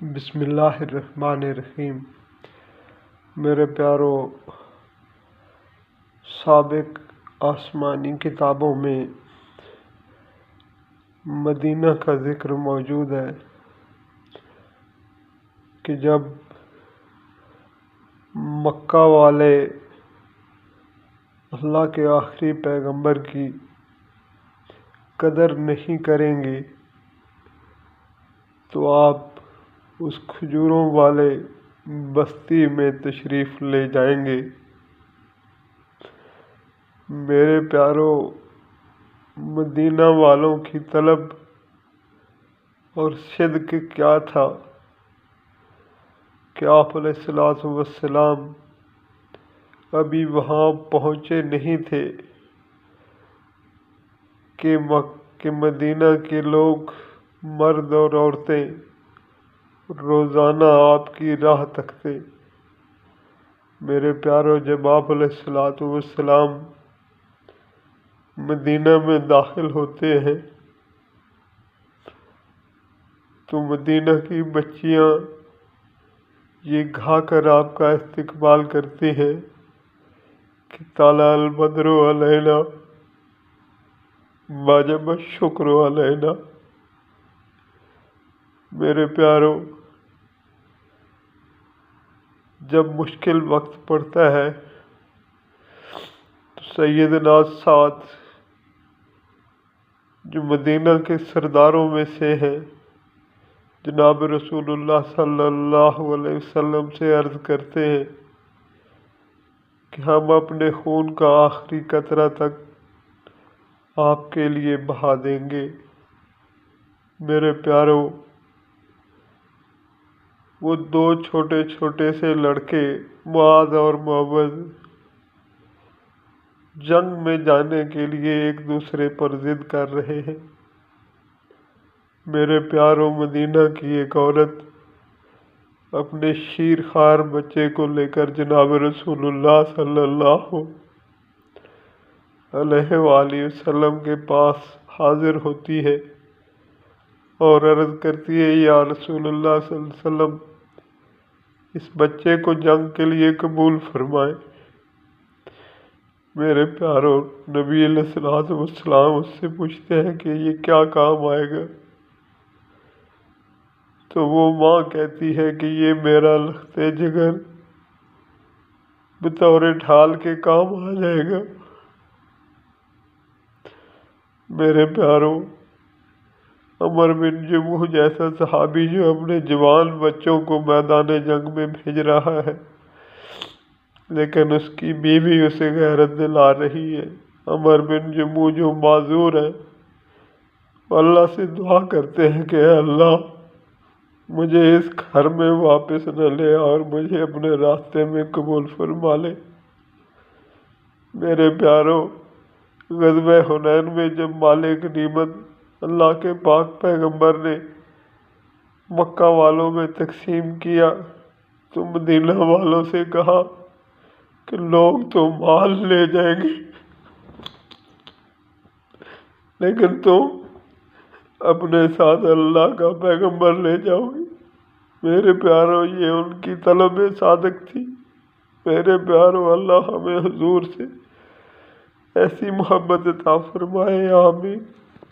بسم اللہ الرحمن الرحیم۔ میرے پیارو، سابق آسمانی کتابوں میں مدینہ کا ذکر موجود ہے کہ جب مکہ والے اللہ کے آخری پیغمبر کی قدر نہیں کریں گے تو آپ اس کھجوروں والے بستی میں تشریف لے جائیں گے۔ میرے پیارو، مدینہ والوں کی طلب اور صدق کیا تھا کہ آپ علیہ الصلوۃ والسلام ابھی وہاں پہنچے نہیں تھے کہ مدینہ کے لوگ، مرد اور عورتیں روزانہ آپ کی راہ تکتے۔ میرے پیارو، جب آپ علیہ الصلوۃ والسلام مدینہ میں داخل ہوتے ہیں تو مدینہ کی بچیاں یہ گا کر آپ کا استقبال کرتی ہیں کہ طلع البدر علینا وجب الشکر علینا۔ میرے پیارو، جب مشکل وقت پڑتا ہے تو سیدنا سعد، جو مدینہ کے سرداروں میں سے ہیں، جناب رسول اللہ صلی اللہ علیہ وسلم سے عرض کرتے ہیں کہ ہم اپنے خون کا آخری قطرہ تک آپ کے لیے بہا دیں گے۔ میرے پیارو، وہ دو چھوٹے چھوٹے سے لڑکے معاذ اور معوذ جنگ میں جانے کے لیے ایک دوسرے پر ضد کر رہے ہیں۔ میرے پیارو، مدینہ کی ایک عورت اپنے شیر خوار بچے کو لے کر جناب رسول اللہ صلی اللہ علیہ وآلہ وسلم کے پاس حاضر ہوتی ہے اور عرض کرتی ہے، یا رسول اللہ صلی اللہ علیہ وسلم، اس بچے کو جنگ کے لیے قبول فرمائیں۔ میرے پیارو، نبی علیہ الصلوۃ والسلام اس سے پوچھتے ہیں کہ یہ کیا کام آئے گا؟ تو وہ ماں کہتی ہے کہ یہ میرا لخت جگر بطور ڈھال کے کام آ جائے گا۔ میرے پیارو، عمر بن جموح جیسا صحابی جو اپنے جوان بچوں کو میدان جنگ میں بھیج رہا ہے، لیکن اس کی بیوی اسے غیرت دلا رہی ہے، عمر بن جموح جو معذور ہے، اللہ سے دعا کرتے ہیں کہ اے اللہ، مجھے اس گھر میں واپس نہ لے اور مجھے اپنے راستے میں قبول فرما لے۔ میرے پیارو، غزوہ حنین میں جب مال غنیمت اللہ کے پاک پیغمبر نے مکہ والوں میں تقسیم کیا تو مدینہ والوں سے کہا کہ لوگ تو مال لے جائیں گے لیکن تم اپنے ساتھ اللہ کا پیغمبر لے جاؤ گے۔ میرے پیارو، یہ ان کی طلب صادق تھی۔ میرے پیارو، اللہ ہمیں حضور سے ایسی محبت عطا فرمائے، آمین۔